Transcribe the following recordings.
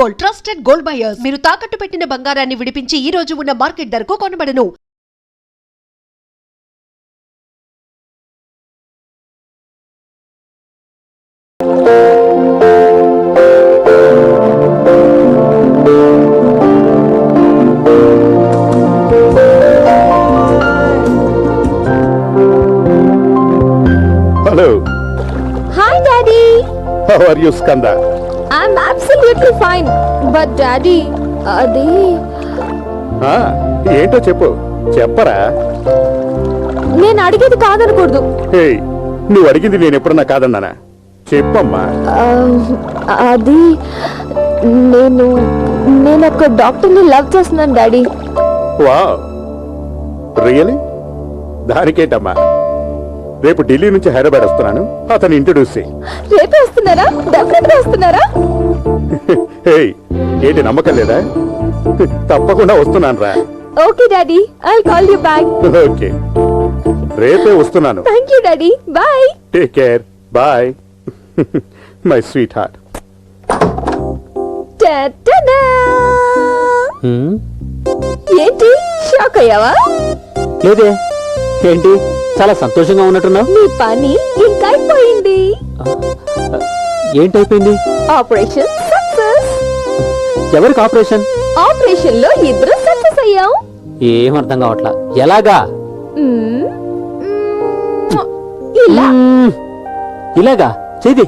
Gold, trusted gold buyers. మీరు తాకట్టు పెట్టిన బంగారాన్ని విడిపించి ఈ రోజు ఉన్న మార్కెట్ ధరకు కొనబడను. Hello. Hi, Daddy. How are you, Skanda? I'm absolutely fine. But, Daddy, అది ఏంటో చెప్పు. చెప్పరా? నేను అడిగేది కాదనకూడదు. హే, నువ్వు అడిగింది నేను ఎప్పుడన్నా కాదన్నానా? చెప్పమ్మా. అది నేను ఒక డాక్టర్ని లవ్ చేస్తున్నాను, డాడీ. Wow, really? దానికేంటమ్మా, రేపు ఢిల్లీ నుంచి హైదరాబాద్ వస్తున్నాను, అతను ఇంట్రొడ్యూస్ చేయి. రేపే వస్తున్నారా? డెఫినెట్గా వస్తున్నారా? హే, ఏంటి నమ్మకం లేదా? తప్పకుండా వస్తున్నాను రా. Okay daddy, I'll call you back. Okay, రేపే వస్తున్నాను. Thank you daddy, bye. Take care, bye. My sweetheart. ఏంటి షాక్ అయ్యావా? లేదే, ఏంటి చాలా సంతోషంగా ఉన్నట్టున్నావు? నీ పని ఇంకా అయిపోయింది. ఏంటైపోయింది? Operation success. ఎవరికి ఆపరేషన్? ఆపరేషన్ లో ఇద్దరు సక్సెస్ అయ్యాం. ఏం అర్థం కావట్లా. ఎలాగా? ఇలా. ఇలాగా చేది.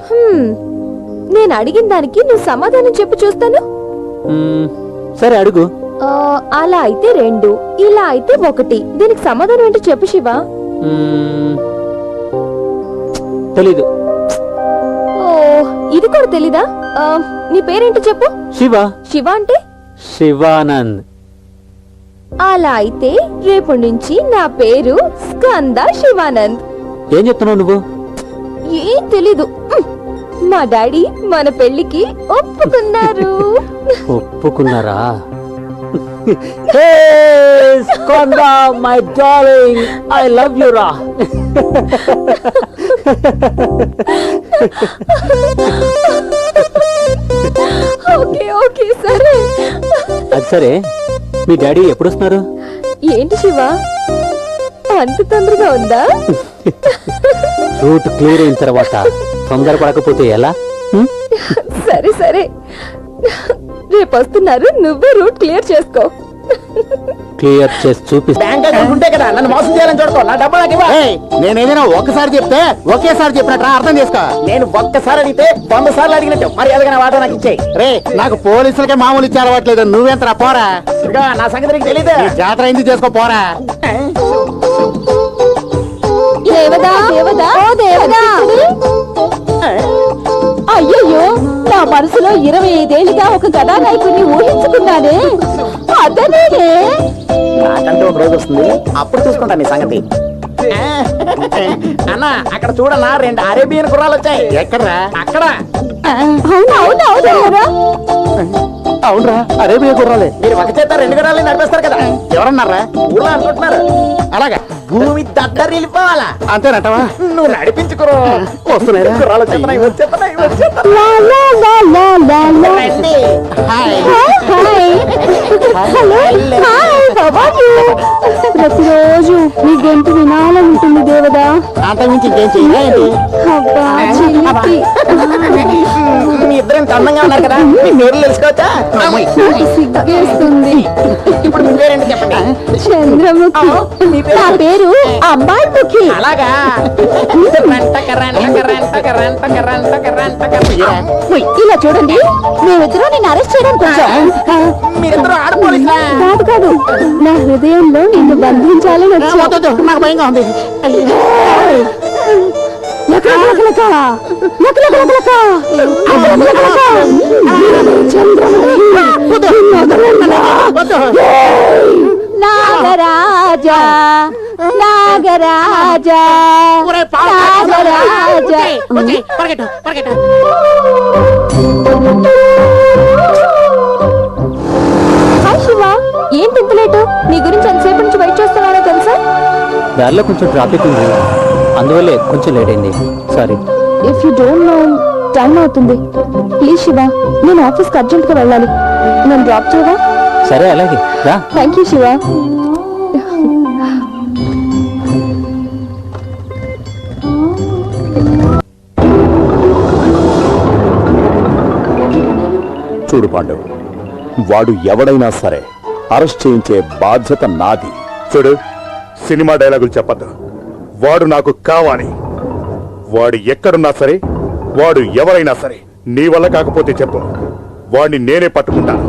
నేను అడిగిన దానికి నువ్వు సమాధానం చెప్పు చూస్తాను. సరే అడుగు. అలా అయితే 2, ఇలా అయితే 1. దీనికి సమాధానం ఏంటో చెప్పు శివ. తెలీదు. ఓ, ఇది కూడా తెలీదా? నీ పేరేంటో చెప్పు. శివ. శివ అంటే? శివానంద్. అలా అయితే రేపు నుంచి నా పేరు స్కంద శివానంద్. ఏం చెప్తున్నావు నువ్వు? ఏం తెలీదు. మా డాడీ మన పెళ్లికి ఒప్పుకున్నారు. ఒప్పుకున్నారా? Skanda my darling, I love you రా. ఓకే ఓకే సరే. అది సరే, మీ డాడీ ఎప్పుడు వస్తున్నారు? ఏంటి శివ, అంత తొందరగా ఉందా? రూట్ క్లియర్ అయిన తర్వాత తొందరపడకపోతే ఎలా? సరే సరే, రేపు వస్తున్నారు, నువ్వే రూట్ క్లియర్ చేసుకో. క్లియర్ చేసి చూపిస్తా. బ్యాంక్ అకౌంట్ ఉంటే కదా నన్ను మోసం చేయాలని చూడకో. నా డబ్బు నాకు ఇవ్వ. నేనేదైనా ఒక్కసారి చెప్తే ఒకేసారి చెప్పినట్రా, అర్థం చేసుకో. నేను ఒక్కసారి అడిగితే 100 సార్లు అడిగినట్టు మర్యాదగా నా వాటా నాకు ఇచ్చేయి. రే, నాకు పోలీసులకే మామూలు ఇచ్చి అలవాట్లేదు, నువ్వెంతరా పోరా. ఇదిగో నా సంగతి నీకు తెలీదు. ఈ జాతర ఎందుకు చేసుకో, పోరా. దేవదా దేవదా ఓ దేవదా. అయ్యయ్యో, నా మనసులో 25 ఏళ్ళుగా ఒక కథానాయకుడిని ఊహించుకున్నానే, అతనేనే. నాకంటే ఒక రోజు వస్తుంది, అప్పుడు చూసుకుంటా నీ సంగతి. అన్న, అక్కడ చూడన్నా 2 అరేబియన్ గుర్రాలు వచ్చాయి. ఎక్కడరా? అక్కడ. అవునరా, అరేబియా గుర్రాలే. మీరు ఒక చేత 2 గుర్రాలు నడిపేస్తారు కదా. ఎవరన్నారా? ఊళ్ళో అనుకుంటున్నారు. అలాగా? భూమి దద్దరి వెళ్ళిపోవాలా? అంతేనటవా? నువ్వు నడిపించుకురో. వస్తున్నాయిరా? గుర్రాలు వచ్చేస్తున్నాయి, వచ్చేస్తున్నాయి, వచ్చేస్తున్నాయి. రండి. ప్రతిరోజు నీ గొంతు వినాలనుంటుంది దేవదా. అంతకుమించి ఇంకేం చెయ్యాలి? అబ్బా చిలిపి. మీ ఇద్దరు ఇంత అందంగా ఉన్నారు కదా, మీ పేర్లు తెలుసుకోవచ్చా? నాకు సిగ్గేస్తుంది. ఇప్పుడు మీ పేరేంటి చెప్పండి. చంద్రముఖి. నా పేరు అమ్మాయి ముఖి. అలాగా? ఇలా చూడండి, మేమిద్దరం నిన్ను అరెస్ట్ చేయడానికి వచ్చాం. మీరిద్దరు ఆడ పోలీసులా? కాదు కాదు, నా హృదయంలో నిన్ను బంధించాలని వచ్చాం. నాకు భయంగా ఉంది. నాగరాజా నాగరాజా నాగరాజా. హాయ్ శివ, ఏంటి ఇంత లేటు? నీ గురించి ఎంతసేపు నుంచి వెయిట్ చేస్తున్నానో తెలుసా? దారిలో కొంచెం ట్రాఫిక్ ఉంది, అందువల్లే కొంచెం లేట్ అయింది. Sorry. If you don't know, time అవుతుంది. ప్లీజ్ శివ, నేను ఆఫీస్కి అర్జెంట్గా వెళ్ళాలి. నన్ను డ్రాప్ చేయవా? సరే అలాగే రా. Thank you Shiva. చూడు పాండవ్, వాడు ఎవడైనా సరే అరెస్ట్ చేయించే బాధ్యత నాది. చూడు, సినిమా డైలాగులు చెప్పద్దు. వాడు నాకు కావాలి. వాడు ఎక్కడున్నా సరే, వాడు ఎవరైనా సరే, నీ వల్ల కాకపోతే చెప్పు, వాడిని నేనే పట్టుకుంటాను.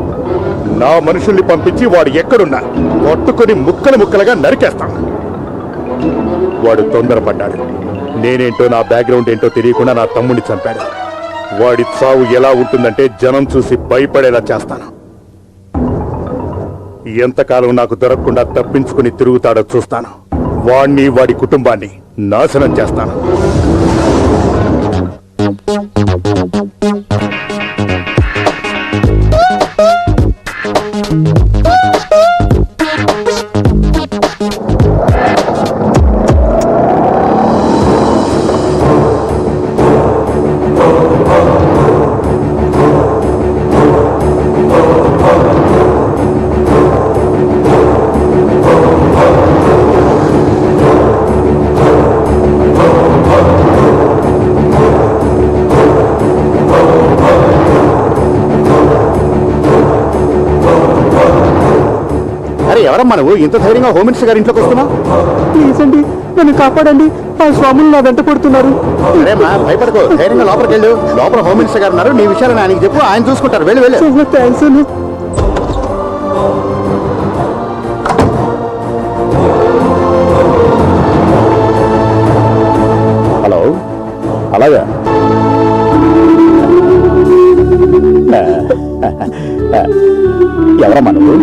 నా మనుషుల్ని పంపించి వాడు ఎక్కడున్నా పట్టుకొని ముక్కలు ముక్కలుగా నరికేస్తాను. వాడు తొందరపడ్డాడు. నేనేంటో, నా బ్యాక్గ్రౌండ్ ఏంటో తెలియకుండా నా తమ్ముడిని చంపాడు. వాడి చావు ఎలా ఉంటుందంటే జనం చూసి భయపడేలా చేస్తాను. ఎంతకాలం నాకు దొరకకుండా తప్పించుకుని తిరుగుతాడో చూస్తాను. వాణ్ణి, వాడి కుటుంబాన్ని నాశనం చేస్తాను. అరే, ఎవరమ్మా నువ్వు? ఇంత ధైర్యంగా హోమ్ మినిస్టర్ గారి ఇంట్లోకి వస్తున్నావు? ప్లీజ్ అండి, నన్ను కాపాడండి. ఆ స్వాములు నా వెంట పడుతున్నారు. అరేమ్మా, భయపడకు. ధైర్యంగా లోపలికి వెళ్ళు. లోపల హోమ్ మినిస్టర్ గారు ఉన్నారు. నీ విషయాలను ఆయనకి చెప్పు, ఆయన చూసుకుంటారు. వెళ్ళు వెళ్ళు. చాలా థ్యాంక్స్ అండి. హలో, అలాగా? ఎవరమ్మా నువ్వు?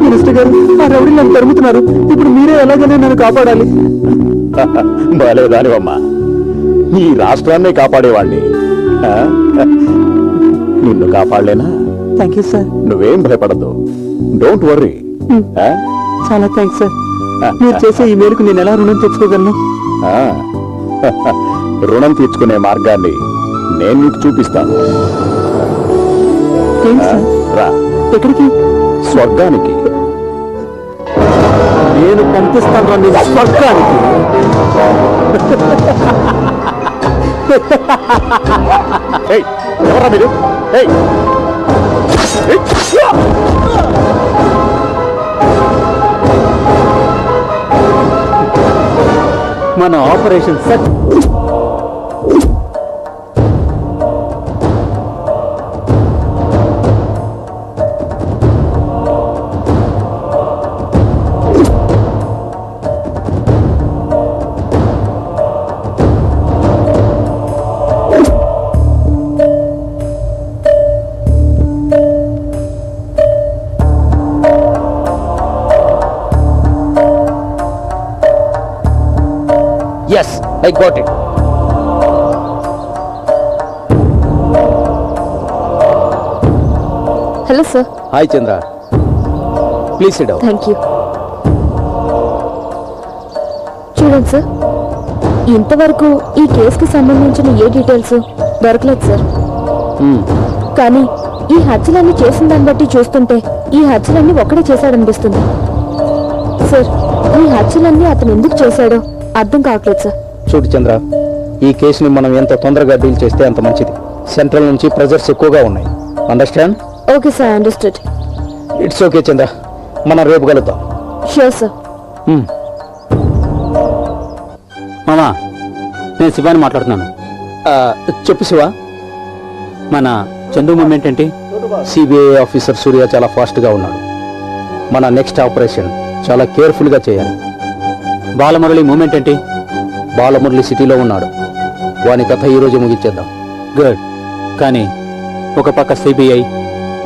మినిస్టర్ గారు, ఆ రౌడీ నన్ను తరుముతున్నారు. ఇప్పుడు మీరే ఎలాగైనా నన్ను కాపాడాలి. బాలేదానివమ్మా, ఈ రాష్ట్రాన్నే కాపాడేవాణ్ణి. ఆ? నిన్ను కాపాడలేనా? Thank you sir. నువ్వేం భయపడద్దు. Don't worry. చాలా థ్యాంక్స్ సార్. మీరు చేసే ఈ మేరకు నేను ఎలా రుణం తెచ్చుకోగలను? రుణం తీర్చుకునే మార్గాన్ని నేను నీకు చూపిస్తాను. Thanks sir. రా. ఎక్కడికి? స్వర్గానికి. నేను పంపిస్తాను నీ స్వర్గానికి. ఏయ్, ఎవరా మీరు? ఏయ్, ఏయ్, మన operation set. Yes, I got it. Hello sir. Hi Chandra, please sit down. Thank you. చూడండి సార్, ఇంతవరకు ఈ కేసుకి సంబంధించిన ఏ డీటెయిల్స్ దొరకలేదు సార్. కానీ ఈ హత్యలన్నీ చేసిన దాన్ని బట్టి చూస్తుంటే ఈ హత్యలన్నీ ఒక్కడే చేశాడనిపిస్తుంది సార్. ఈ హత్యలన్నీ అతను ఎందుకు చేశాడో అర్థం కావట్లేదు సార్. చూడు చంద్ర, ఈ కేసుని మనం ఎంత తొందరగా డీల్ చేస్తే అంత మంచిది. సెంట్రల్ నుంచి ప్రెజర్స్ ఎక్కువగా ఉన్నాయి. Understand? Okay sir, understood. It's okay Chandra, మనం రేపు కలుద్దాం. Sure sir. మామా, నేను శివాని మాట్లాడుతున్నాను. చెప్పు శివ. మన చందు మూమెంట్ ఏంటి? సిబిఐ ఆఫీసర్ సూర్య చాలా ఫాస్ట్గా ఉన్నాడు. మన నెక్స్ట్ ఆపరేషన్ చాలా కేర్ఫుల్గా చేయాలి. బాలమురళి మూమెంట్ ఏంటి? బాలమురళి సిటీలో ఉన్నాడు. వాని కథ ఈరోజు ముగించేద్దాం. గుడ్. కానీ ఒక పక్క సిబిఐ,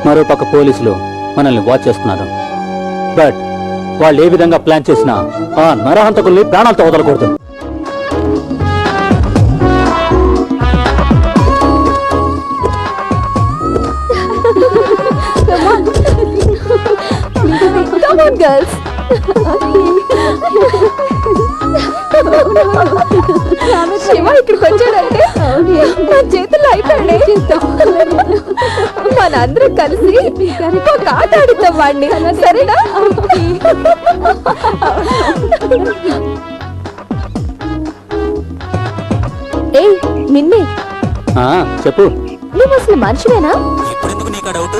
మరో పక్క పోలీసులు మనల్ని వాచ్ చేస్తున్నారు. బట్ వాళ్ళు ఏ విధంగా ప్లాన్ చేసినా ఆ నరహంతకుల్ని ప్రాణాలతో వదలకూడదు. Come on, girls. శివ ఇక్కడికి వచ్చాడంటే మా చేతుల్లో అయిపోయాడే. మనందరం కలిసి ఒక ఆట ఆడుతాం వాడిని, సరేనా? ఏయ్ నిన్నే, ఆ, చెప్పు. నువ్వు అసలు మనిషివేనా? ఇప్పుడెందుకు నీకు ఆ డౌట్?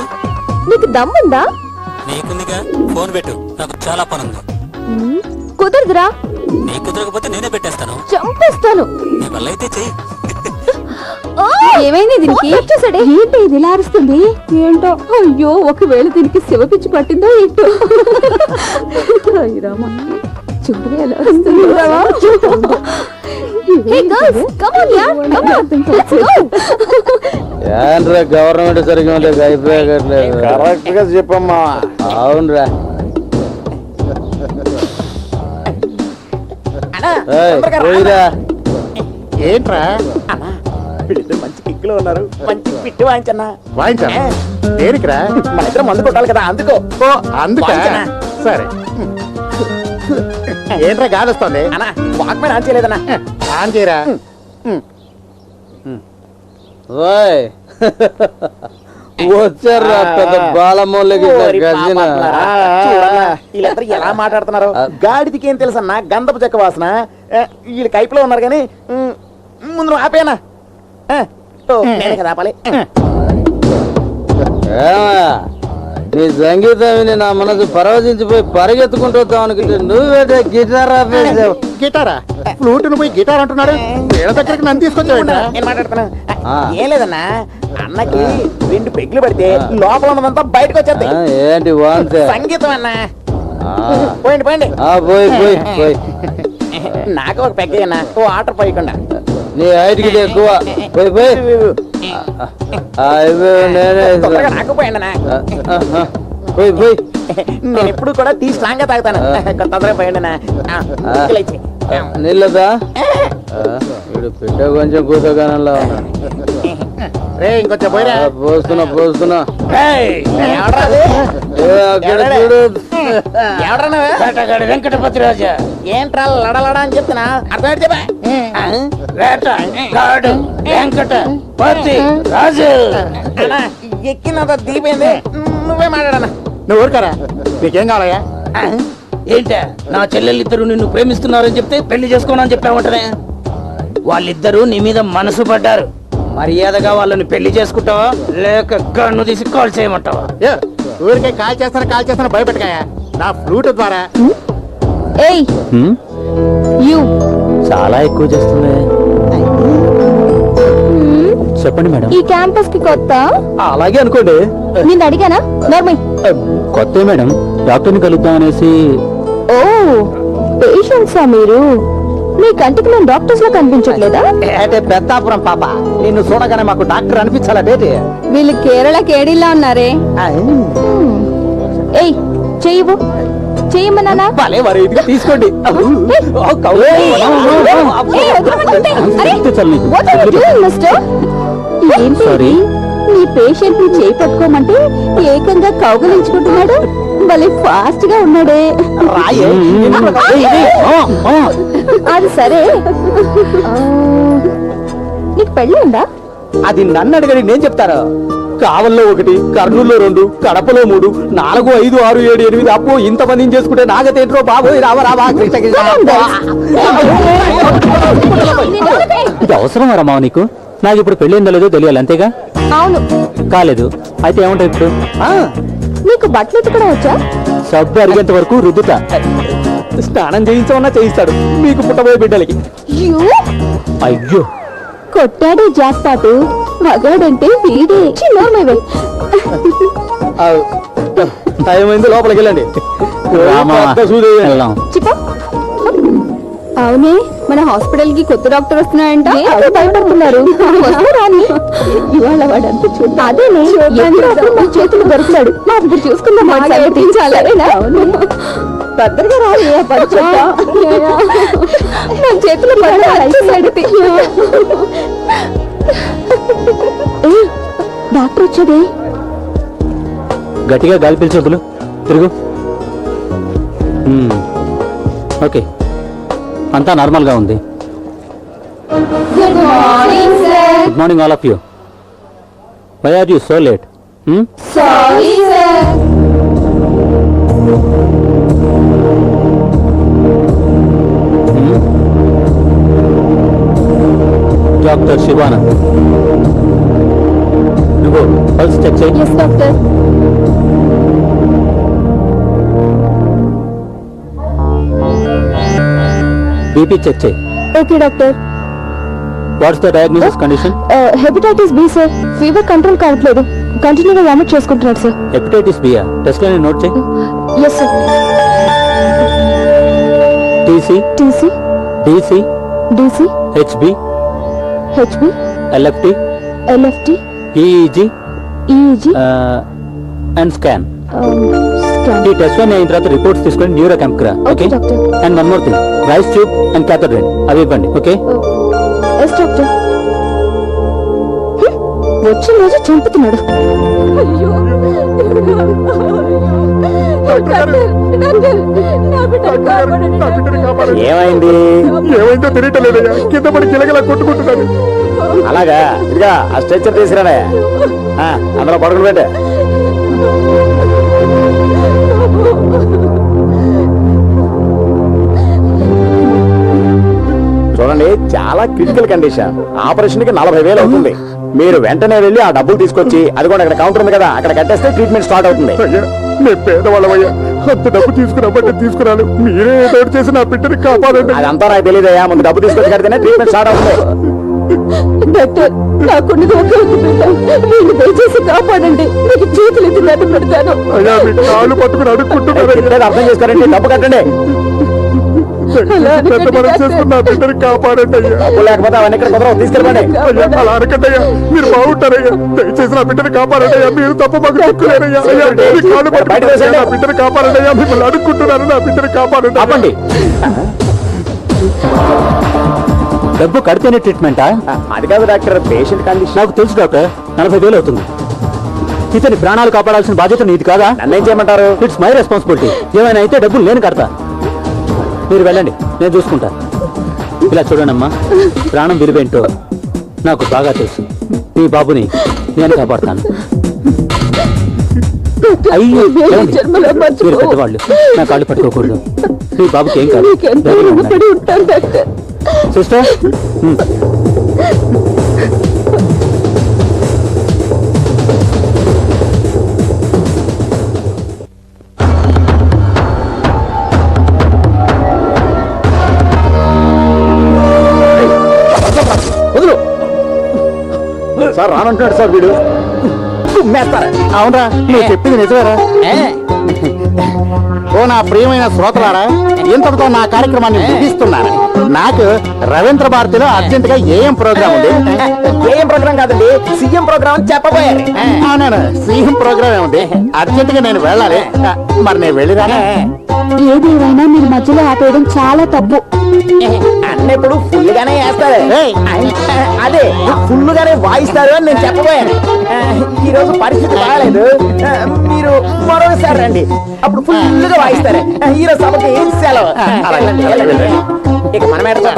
నీకు దమ్ముందా? నీకుందిగా, ఫోన్ పెట్టు, నాకు చాలా పని ఉంది. కుదరదురా, నీకు కుదరకపోతే నేనే పెట్టేస్తాను. చంపేస్తాను. నీ వల్ల అయితే చెయ్యి. ఏమైంది దీనికి? ఏంటి ఇది ఇలా అరుస్తుంది? ఏంటో, అయ్యో ఒకవేళ దీనికి శివపిచ్చి పట్టిందో ఏంటో. చూడు ఎలా వస్తుంది. ఏంట్రా గవర్నమెంట్ సరిగ్గా లేదు, అయిపోయాగట్లేదు. కరెక్ట్ గా చెప్పమ్మా. అవునరా. పోయిరా. ఏంట్రా వీళ్ళిద్దరు మంచి కిక్కులో ఉన్నారు. మంచి పిట్టి వాయించన్నా. వాయించాను దేనికిరా? మన ఇద్దరు మందు కొట్టాలి కదా, అందుకో. ఓ అందుకే వాయించనా? సరే. ఏంట్రా గాలి వస్తుంది? అన్నా వాక్మెన్ ఆన్ చేయలేదన్నా. ఆన్ చేయరా. ఓయ్ వచ్చారా పెద్ద బాలమూలకి ఓరి గజిన. పాపాత్మలారా. చూడన్నా, వీళ్ళిద్దరు ఎలా మాట్లాడుతున్నారు. గాడిదికి ఏం తెలుసన్నా, గంధపు చెక్క వాసన. వీళ్ళు కైపులో ఉన్నారు కానీ ముందు నువ్వు ఆపేనా? నేనే కదా ఆపాలి. ఏమయ్యా, నీ సంగీతం విని నా మనసు పరవశించిపోయి పరిగెత్తుకుంటూ వద్దాం అనుకుంటే నువ్వేటే గిటార్ ఆపేసావు. గిటారా? ఫ్లూట్ పోయి గిటార్ అంటున్నాడు. వీళ్ళ దగ్గరికి నన్ను తీసుకొచ్చావేంట్రా? నేను మాట్లాడుతున్నా. ఆ. ఏం లేదన్నా, అన్నకి 2 పెగ్గులు పడితే లోపల ఉన్నదంతా బయటకు వచ్చేది. ఆ, ఏంటి వాంతే? సంగీతం అన్నా. ఆ, పోయింది పోయింది. ఆ, పోయి పోయి పోయి. నాకు ఒక పెగ్గ అన్నా, ఓ ఆర్డర్ పోయకుండా. నీ హైట్కి ఎక్కువ పోయి పోయి. ఆ, ఇవ్వు, నేనే తొందరగా ఇస్తా. నాకు పోయండి అన్నా. పోయి పోయి. నేను ఎప్పుడు కూడా టీ స్ట్రాంగ్ గా తాగుతాను. తొందరగా పోయండి అన్నా. ఇచ్చి. నీళ్ళదా? వీడు పిట్ట కొంచెం కూతగానంలా ఉన్నాడు. రే ఇంకొంచెం పోయిరా. పోస్తున్నా పోస్తున్నా. ఎవడ్రా అది? ఏ, అక్కడ చూడు. ఎవడ్రా నువ్వు? వెంకటపతి రాజా. ఏంట్రా లడలడ అని చెప్తున్నా, అర్థమైతే చెప్పా. వెంకటపతి రాజు. అన్నా, ఎక్కినంత దీపైంది, నువ్వే మాట్లాడన్నా. నువ్వు ఊరుకారా. నీకేం కావాలయ్యా? ఏంటా నా చెల్లెలిద్దరు నిన్ను ప్రేమిస్తున్నారని చెప్తే పెళ్లి చేసుకోనని చెప్పావంటనే. వాళ్ళిద్దరూ నీ మీద మనసు పడ్డారు. మర్యాదగా వాళ్ళని పెళ్లి చేసుకుంటావా లేక గన్ను తీసి కాల్ చేయమంటావా? ఏ, ఊరికే కాల్ చేస్తాను భయపెట్టకాయా. నా ఫ్లూట్ ద్వారా ఏయ్ హ్మ్? యు చాలా ఎక్కువ చేస్తుంది. చెప్పండి మేడం. ఈ క్యాంపస్ కి కొత్త? అలాగే అనుకోండి. నిన్ను అడిగానా? నార్మల్. కొత్త మేడం, డాక్టర్ని కలుద్దాం అనేసి. ఓ పేషెంట్సా మీరు? మీ కంటికి నేను డాక్టర్స్ లో కనిపించట్లేదా? అంటే పెద్దాపురం పాప, నిన్ను చూడగానే మాకు డాక్టర్ అనిపించాలా బేటి? వీళ్ళు కేరళ కేడీలా ఉన్నారే. ఏయ్ చెయ్యవు, చెయ్యమన్నానా? భలే మరి ఇది తీసుకోండి. Sorry. నీ పేషెంట్ ని చేయి పట్టుకోమంటే ఏకంగా కౌగలించుకుంటున్నాడు. భలే ఫాస్ట్ గా ఉన్నాడే. అది సరే, నీకు పెళ్ళి ఉందా? అది నన్ను అడగడి నేను చెప్తాను. కావల్లో 1, కర్నూలులో 2, కడపలో 3, 4, 5, 6, 7, 8 అప్పు ఇంతమందిని చేసుకుంటే నాగతేంట్రో బాబోయ్ రావ రావా కృష్ణ కృష్ణ. ఇది అవసరమా రమ్మా నీకు? నాకు ఇప్పుడు పెళ్ళిందో లేదో తెలియాలి, అంతేగా? అవును. కాలేదు అయితే ఏమంటావు ఇప్పుడు? నీకు బట్టలు ఉతకడం వచ్చా? సబ్బు అరిగేంత వరకు రుద్దుతా. స్నానం చేయించమన్నా చేయిస్తాడు మీకు పుట్టబోయే బిడ్డలకి. అయ్యో, కొట్టాడే జాక్పాటు, మగాడంటే వీడే. చిన్నోర్మేవే. టైం అయింది, లోపలికి వెళ్ళండి. రామా, వెళ్దాం. చిపో. అవునే, మన హాస్పిటల్ కి కొత్త డాక్టర్ వస్తున్నాయంట. భయపడుతున్నారు. ఇవాళ వాడంతా చూద్దాం. అదేనే, ఎప్పుడప్పుడు మన చేతులు దొరుకుతాడు. ఇప్పుడు చూసుకుందాం. భద్రగా రాదు మన చేతులు డాక్టర్ వచ్చేదే. గట్టిగా గాలి పీల్చి వదులు. తిరుగు. ఓకే అంతా నార్మల్ గా ఉంది. Good morning all of you. Why are you so late? Doctor Shivanand, నువ్వు పల్స్ చెక్ చేయి. Yes doctor. బీపీ చెక్ చేయి. Okay doctor. What's the diagnosis condition? Hepatitis B sir. Fever control కావట్లేదు, కంటిన్యూగా వామిట్ చేసుకుంటున్నాడు sir. Hepatitis బియా? Test లోనే note చేయి. Yes sir. TC, TC, DC, DC, HB, HB, LFT, LFT, EEG EEG, and scan. Scan. ఈ test లోనే అయిన తర్వాత రిపోర్ట్స్ తీసుకొని న్యూరో క్యాంప్ రా. ఓకే. Doctor. And one more thing, ryles tube and క్యాథోడ్రైన్ అవి ఇవ్వండి. ఓకే. Yes doctor. వచ్చిన రోజు చంపుతున్నాడు. ఏమైంది? ఏమైందో తెలియటలేదయ్యా, కింద పడి కిలకిలా కొట్టుకుంటున్నాను. అలాగా, ఇదిగా ఆ స్ట్రెచ్చర్ తీసుకురానే. అందులో పడుకుని పెట్టే. చూడండి, చాలా క్రిటికల్ కండిషన్. ఆపరేషన్ కి 40,000 అవుతుంది. మీరు వెంటనే వెళ్ళి ఆ డబ్బులు తీసుకొచ్చి, అది కూడా అక్కడ కౌంటర్ ఉంది కదా, అక్కడ కట్టేస్తే ట్రీట్మెంట్ స్టార్ట్ అవుతుంది. అయ్యా, నేను పేదవాళ్ళమయ్యా, అంత డబ్బు తీసుకురాబట్టే తీసుకురాను. మీరే ఏదో ఒకటి చేసి నా బిడ్డని కాపాడండి. అదంతా నాకు తెలియదయ్యా, ముందు డబ్బు తీసుకొచ్చి కడితేనే ట్రీట్మెంట్ స్టార్ట్ అవుతుంది. డాక్టర్, నాకున్నది ఒకే ఒక బిడ్డ. మీరు దయచేసి కాపాడండి. మీకు చేతులు ఎత్తి దండం పెడతాను. అయ్యా, మీ కాళ్ళు పట్టుకుని అడుక్కుంటున్నారు. చెప్పేది అర్థం చేసుకోరండి, డబ్బు కట్టండి. పెద్ద మనసు చేసుకుని నా బిడ్డని కాపాడండి అయ్యా. డబ్బు లేకపోతే అవన్నీ ఇక్కడ కుదరవు, తీసుకెళ్ళండి. అయ్యా, అలా అనకండి అయ్యా, మీరు బాగుంటారయ్యా. దయచేసి నా బిడ్డని కాపాడండి అయ్యా. మీరు తప్ప మాకు దిక్కులేరయ్యా. అయ్యా, మీ కాళ్ళు పట్టుకుని నా బిడ్డని కాపాడండి అయ్యా. మిమ్మల్ని అడుక్కుంటున్నారు, నా బిడ్డని కాపాడండి. ఆపండి. డబ్బు కడితేనే ట్రీట్మెంటా? అది కాదు డాక్టర్, పేషెంట్ కండిషన్. నాకు తెలుసు డాక్టర్, 40,000 అవుతుంది. ఇతని ప్రాణాలు కాపాడాల్సిన బాధ్యత నీది కాదా? నన్నేం చేయమంటారు? It's my responsibility. ఏమైనా అయితే డబ్బులు నేను కడతా. మీరు వెళ్ళండి, నేను చూసుకుంటా. ఇలా చూడండమ్మా, ప్రాణం విలువేంటో నాకు బాగా తెలుసు. మీ బాబుని నేను కాపాడుతాను. అయ్యో, ఏమండి? మీరు పెద్దవాళ్ళు, నా కాళ్ళు పట్టుకోకూడదు. మీ బాబుకి ఏం కాదు. సిస్టర్, వదులు సార్. రానంటున్నాడు సార్ వీడు. మేస్తారా? అవునరా, నువ్వు చెప్పింది నిజమేరా? ఓ నా ప్రియమైన శ్రోతలారా, ఇంతటితో నా కార్యక్రమాన్ని ముగిస్తున్నాను. నాకు రవీంద్ర భారతిలో అర్జెంట్ గా ఏం ప్రోగ్రామ్ ఉంది. ఏం ప్రోగ్రామ్ కాదండి, సీఎం ప్రోగ్రామ్ అని చెప్పబోయారు. అవునా, సీఎం ప్రోగ్రామ్ ఏముంది? అర్జెంట్ గా నేను వెళ్ళాలి. మరి నేను వెళ్ళిరానా? ఏదేమైనా మీరు మధ్యలో ఆపేయడం చాలా తప్పు. అన్న ఇప్పుడు ఫుల్ గానే వేస్తారు. ఏయ్. అదే ఫుల్ గానే వాయిస్తారు అని నేను చెప్పబోయాను. ఈ రోజు పరిస్థితి బాగాలేదు, మీరు మరోసారి రండి, అప్పుడు ఫుల్ గా వాయిస్తారు. ఈ రోజు సభకి సెలవు. ఇక మనం ఎడతా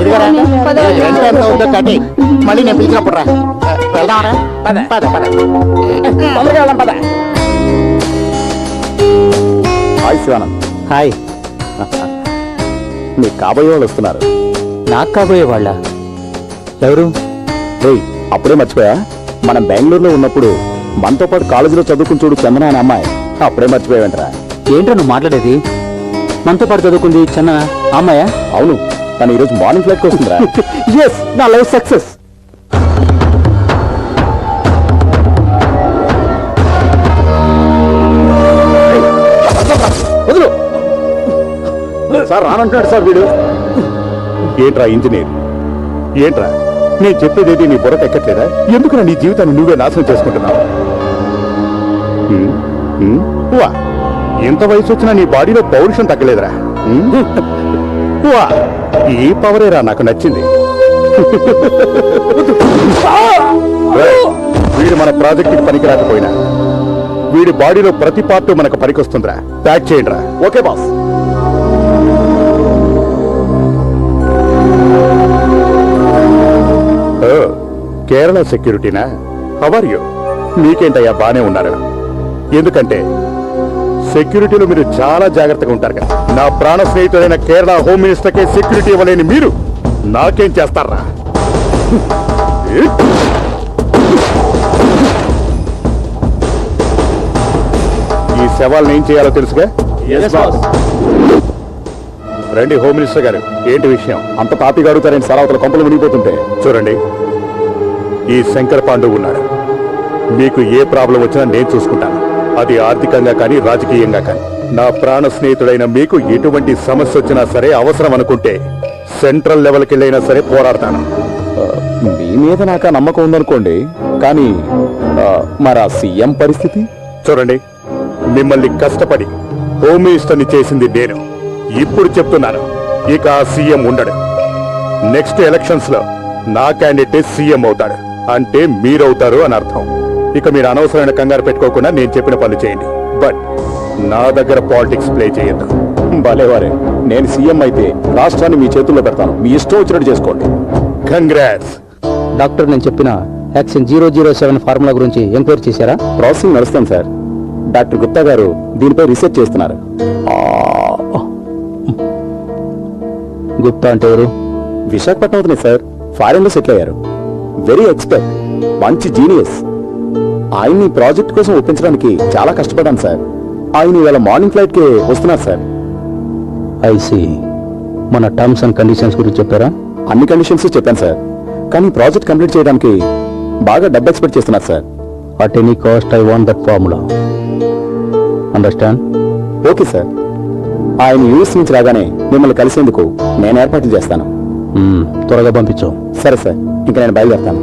ఇదిగోరా, ఎంత ఎంత ఉందో కట్టి మళ్ళీ నేను పిలిచినప్పుడు రా. వెళ్దామరా? పద. పద పద. తొందరగా వెళ్దాం, పద. Hi Shivanand, hi. మీ కాబోయే వాళ్ళు వస్తున్నారు. నాకు కాబోయే వాళ్ళ? ఎవరు? రేయ్, అప్పుడే మర్చిపోయా, మనం బెంగళూరులో ఉన్నప్పుడు మనతో పాటు కాలేజీలో చదువుకుని చూడు చందన అనే అమ్మాయి. అప్పుడే మర్చిపోయావంటరా? ఏంట్రా నువ్వు మాట్లాడేది? మనతో పాటు చదువుకుంది చందన అమ్మాయా? అవును, తను ఈరోజు మార్నింగ్ ఫ్లైట్కి వస్తుందిరా. ఎస్, నా లైఫ్ సక్సెస్. వదులు సార్. రానంటున్నాడు సార్ వీడు. ఏంట్రా ఇంజనీర్, ఏంట్రా నేను చెప్పేదేంటి నీ బుర్రకు ఎక్కట్లేదా? ఎందుకు నీ జీవితాన్ని నువ్వే నాశనం చేసుకుంటున్నావు? వా, ఎంత వయసు వచ్చినా నీ బాడీలో పౌరుషం తగ్గలేదురా. వా, ఈ పవరేరా నాకు నచ్చింది. రేయ్, వీడు మన ప్రాజెక్టుకి పనికి రాకపోయినా వీడి బాడీలో ప్రతి పార్ట్ మనకు పనికొస్తుందిరా. ప్యాక్ చేయండిరా. Okay boss. కేరళ సెక్యూరిటీనా? How are you? మీకేంటయ్యా బానే ఉన్నారు? ఎందుకంటే సెక్యూరిటీలో మీరు చాలా జాగ్రత్తగా ఉంటారు కదా. నా ప్రాణ స్నేహితుడైన కేరళ హోమ్ మినిస్టర్కే సెక్యూరిటీ ఇవ్వలేని మీరు నాకేం చేస్తారా? ఈ శవాలను ఏం చేయాలో తెలుసుగా? రండి హోమ్ మినిస్టర్ గారు, ఏంటి విషయం? అంత తాపిగా అడుగుతారని సరావతల కొంపలు మునిగిపోతుంటే. చూడండి, ఈ శంకర్ పాండు ఉన్నాడు. మీకు ఏ ప్రాబ్లం వచ్చినా నేను చూసుకుంటాను. అది ఆర్థికంగా కానీ రాజకీయంగా కానీ. నా ప్రాణ స్నేహితుడైన మీకు ఎటువంటి సమస్య వచ్చినా సరే, అవసరం అనుకుంటే సెంట్రల్ లెవెల్కి వెళ్ళైనా సరే పోరాడతాను. మీ మీద నాకు ఆ నమ్మకం ఉందనుకోండి, కానీ మరి ఆ సీఎం పరిస్థితి చూడండి. మిమ్మల్ని కష్టపడి హోమ్ మినిస్టర్ని చేసింది నేను. ఇప్పుడు చెప్తున్నాను, ఇక ఆ సీఎం ఉండడు. నెక్స్ట్ ఎలక్షన్స్ లో నా క్యాండిడేట్ సీఎం అవుతాడు. అంటే మీరవుతారు అని అర్థం. ఇక మీరు అనవసరమైన కంగారు పెట్టుకోకుండా నేను చెప్పిన పనులు చేయండి. బట్ నా దగ్గర పాలిటిక్స్ ప్లే చేయొద్దు. భలేవారే, నేను సీఎం అయితే రాష్ట్రాన్ని మీ చేతుల్లో పెడతాను. మీ ఇష్టం వచ్చినట్టు చేసుకోండి. కంగ్రాట్స్. డాక్టర్, నేను చెప్పిన యాక్షన్ 007 ఫార్ములా గురించి ఎంక్వైరీ చేశారా? ప్రాసెసింగ్ నడుస్తాం సార్. డాక్టర్ గుప్తా గారు దీనిపై రీసెర్చ్ చేస్తున్నారు. గుప్తా అంటే ఎవరు? విశాఖపట్నం అవుతుంది సార్. ఫారెన్ లో సెటిల్ అయ్యారు. వెరీ ఎక్స్పర్ట్, మంచి జీనియస్. ఆయన్ని ప్రాజెక్ట్ కోసం ఒప్పించడానికి చాలా కష్టపడ్డాను సార్. ఆయన ఇవాళ మార్నింగ్ ఫ్లైట్ కి వస్తున్నారు సార్. ఐసి, మన టర్మ్స్ అండ్ కండిషన్స్ గురించి చెప్పారా? అన్ని కండిషన్స్ చెప్పాను సార్, కానీ ప్రాజెక్ట్ కంప్లీట్ చేయడానికి బాగా డబ్బు ఎక్స్పెక్ట్ చేస్తున్నారు sir. At any cost I want that formula. Understand? Okay sir. ఆయన యూఎస్ నుంచి రాగానే మిమ్మల్ని కలిసేందుకు నేను ఏర్పాట్లు చేస్తాను. త్వరగా పంపించు. సరే సార్, ఇంకా నేను బయలుదేరుతాను.